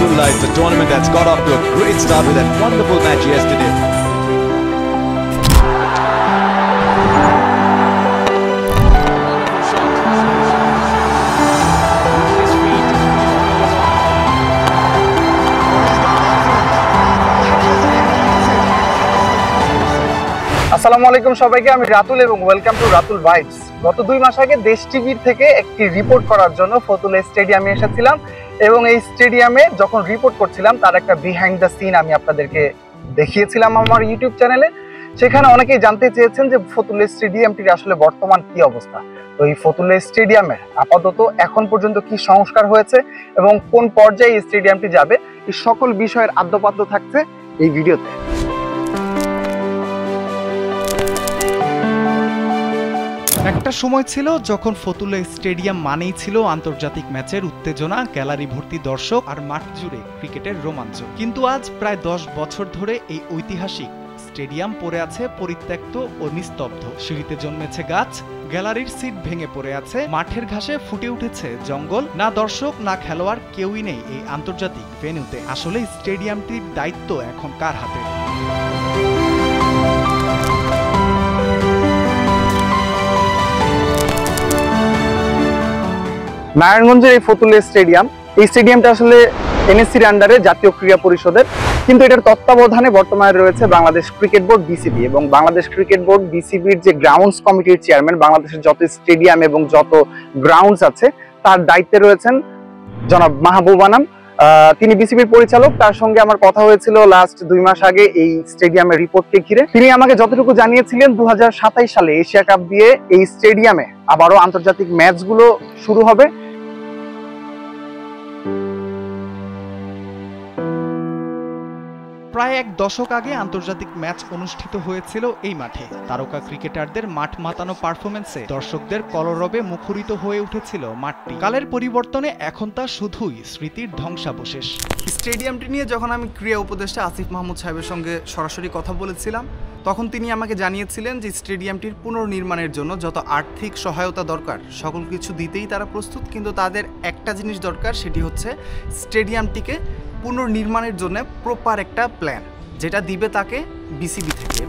Abdullah. It's a tournament that's got off to a great start with that wonderful match yesterday. আসসালামু আলাইকুম সবাইকে, আমি রাতুল এবং welcome to Ratul vibes. গত 2 মাস আগে দেশ টিভির থেকে একটি রিপোর্ট করার জন্য ফতুল্লা স্টেডিয়ামে এসেছিলাম এবং এই স্টেডিয়ামে যখন রিপোর্ট করছিলাম তার একটা বিহাইন্ড দ্য সিন আমি আপনাদেরকে দেখিয়েছিলাম আমার ইউটিউব চ্যানেলে। সেখানে অনেকেই জানতে চেয়েছেন যে ফতুল্লা স্টেডিয়ামটির আসলে বর্তমান কি অবস্থা। তো এই ফতুল্লা স্টেডিয়ামের আপাতত এখন পর্যন্ত কি সংস্কার হয়েছে এবং কোন পর্যায়ে এই স্টেডিয়ামটি যাবে, এই সকল বিষয়ের আদ্যপাদ্য থাকছে এই ভিডিওতে। একটা সময় ছিল যখন ফতুল্লা স্টেডিয়াম মানেই ছিল আন্তর্জাতিক ম্যাচের উত্তেজনা, গ্যালারি ভর্তি দর্শক আর মাঠ জুড়ে ক্রিকেটের রোমাঞ্চ। কিন্তু আজ প্রায় 10 বছর ধরে এই ঐতিহাসিক স্টেডিয়াম পড়ে আছে পরিত্যক্ত ও নিস্তব্ধ। সিঁড়িতে জন্মেছে গাছ, গ্যালারির সিট ভেঙে পড়ে আছে, মাঠের ঘাসে ফুটে উঠেছে জঙ্গল। না দর্শক না খেলোয়াড়, কেউই নেই এই আন্তর্জাতিক ভেন্যুতে। আসলে স্টেডিয়ামটির দায়িত্ব এখন কার হাতে? নারায়ণগঞ্জের এই ফতুল্লা স্টেডিয়াম, এই স্টেডিয়ামটা আসলে এনএসসির আন্ডারে জাতীয় ক্রীড়া পরিষদের, কিন্তু এটার তত্ত্বাবধানে বর্তমানে রয়েছে বাংলাদেশ ক্রিকেট বোর্ড বিসিবি। এবং বাংলাদেশ ক্রিকেট বোর্ড বিসিবির যে গ্রাউন্ডস কমিটির চেয়ারম্যান, বাংলাদেশের যত স্টেডিয়াম এবং যত গ্রাউন্ডস আছে তার দায়িত্বে রয়েছেন জনাব মাহবুব আনাম। তিনি বিসিবির পরিচালক। তার সঙ্গে আমার কথা হয়েছিল লাস্ট 2 মাস আগে এই স্টেডিয়ামের রিপোর্টকে ঘিরে। তিনি আমাকে যতটুকু জানিয়েছিলেন 2027 সালে এশিয়া কাপ দিয়ে এই স্টেডিয়ামে আবারও আন্তর্জাতিক ম্যাচগুলো শুরু হবে। প্রায় 1 দশক আগে আন্তর্জাতিক ম্যাচ অনুষ্ঠিত হয়েছিল এই মাঠে। তারকা ক্রিকেটারদের মাঠ মাতানো পারফরমেন্সে দর্শকদের কলরবে মুখরিত হয়ে উঠেছিল মাঠটি। কালের পরিবর্তনে এখন তা শুধুই স্মৃতির ধ্বংসাবশেষ। স্টেডিয়ামটি নিয়ে যখন আমি ক্রীড়া উপদেষ্টা আসিফ মাহমুদ সাহেবের সঙ্গে সরাসরি কথা বলেছিলাম, তখন তিনি আমাকে জানিয়েছিলেন যে স্টেডিয়ামটির পুনর্নির্মাণের জন্য যত আর্থিক সহায়তা দরকার সকল কিছু দিতেই তারা প্রস্তুত, কিন্তু তাদের একটা জিনিস দরকার, সেটি হচ্ছে স্টেডিয়ামটিকে পুনর্নির্মাণের জন্য প্রপার একটা প্ল্যান, যেটা দিবে তাকে বিসিবি থেকে।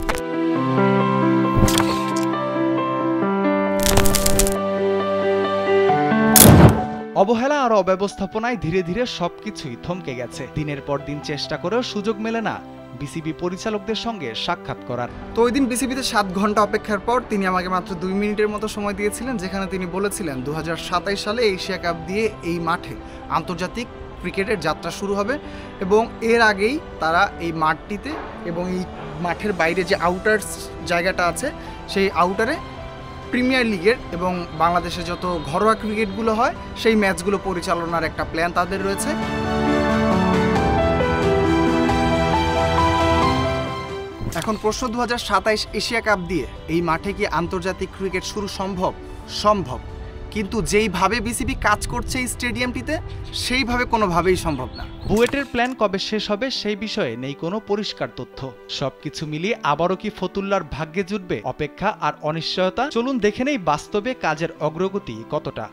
অবহেলা আর অব্যবস্থাপনায় ধীরে ধীরে সবকিছুই থমকে গেছে। দিনের পর দিন চেষ্টা করেও সুযোগ মেলে না বিসিবি পরিচালকদের সঙ্গে সাক্ষাৎ করার। তো ওই দিন বিসিবিতে 7 ঘন্টা অপেক্ষার পর তিনি আমাকে মাত্র 2 মিনিটের মতো সময় দিয়েছিলেন, যেখানে তিনি বলেছিলেন 2027 সালে এশিয়া কাপ দিয়ে এই মাঠে আন্তর্জাতিক ক্রিকেটের যাত্রা শুরু হবে এবং এর আগেই তারা এই মাঠটিতে এবং এই মাঠের বাইরে যে আউটার জায়গাটা আছে সেই আউটারে প্রিমিয়ার লিগের এবং বাংলাদেশে যত ঘরোয়া ক্রিকেটগুলো হয় সেই ম্যাচগুলো পরিচালনার একটা প্ল্যান তাদের রয়েছে। এখন প্রশ্ন, 2027 এশিয়া কাপ দিয়ে এই মাঠে কি আন্তর্জাতিক ক্রিকেট শুরু সম্ভব? সম্ভব, কিন্তু যেইভাবে বিসিবি কাজ করছে এই স্টেডিয়ামটিতে সেইভাবে কোনোভাবেই সম্ভব না। বুয়েটের প্ল্যান কবে শেষ হবে সেই বিষয়ে নেই কোনো পরিষ্কার তথ্য। সবকিছু মিলিয়ে আবারও কি ফতুল্লার ভাগ্যে জুটবে অপেক্ষা আর অনিশ্চয়তা? চলুন দেখে নেই বাস্তবে কাজের অগ্রগতি কতটা।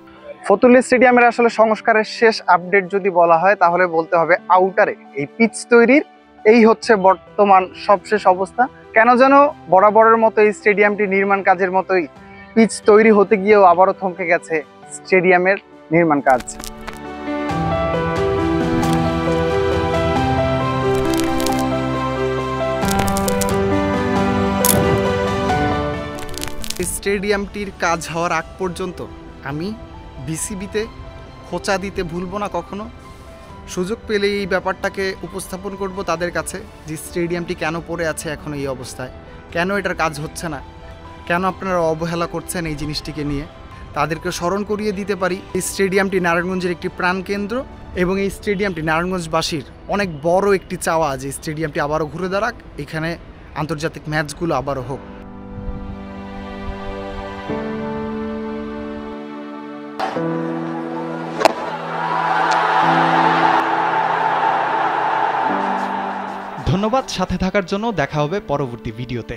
ফতুল্লা স্টেডিয়ামের আসলে সংস্কারের শেষ আপডেট যদি বলা হয় তাহলে বলতে হবে আউটারে এই পিচ তৈরির এই হচ্ছে বর্তমান সবশেষ অবস্থা। কেন যেন বরাবরের মতো এই স্টেডিয়ামটি নির্মাণ কাজের মতোই পিচ তৈরি হতে গিয়েও আবারও থমকে গেছে স্টেডিয়ামের নির্মাণ কাজ। স্টেডিয়ামটির কাজ হওয়ার আগ পর্যন্ত আমি বিসিবিতে খোঁচা দিতে ভুলব না কখনো। সুযোগ পেলে এই ব্যাপারটাকে উপস্থাপন করব তাদের কাছে যে স্টেডিয়ামটি কেন পড়ে আছে এখন এই অবস্থায়, কেন এটার কাজ হচ্ছে না, কেন আপনারা অবহেলা করছেন এই জিনিসটিকে নিয়ে। তাদেরকে স্মরণ করিয়ে দিতে পারি এই স্টেডিয়ামটি নারায়ণগঞ্জের একটি প্রাণকেন্দ্র এবং এই স্টেডিয়ামটি নারায়ণগঞ্জবাসীর অনেক বড় একটি চাওয়া যে স্টেডিয়ামটি আবারও ঘুরে দাঁড়াক, এখানে আন্তর্জাতিক ম্যাচগুলো আবারও হোক। ধন্যবাদ সাথে থাকার জন্য। দেখা হবে পরবর্তী ভিডিওতে।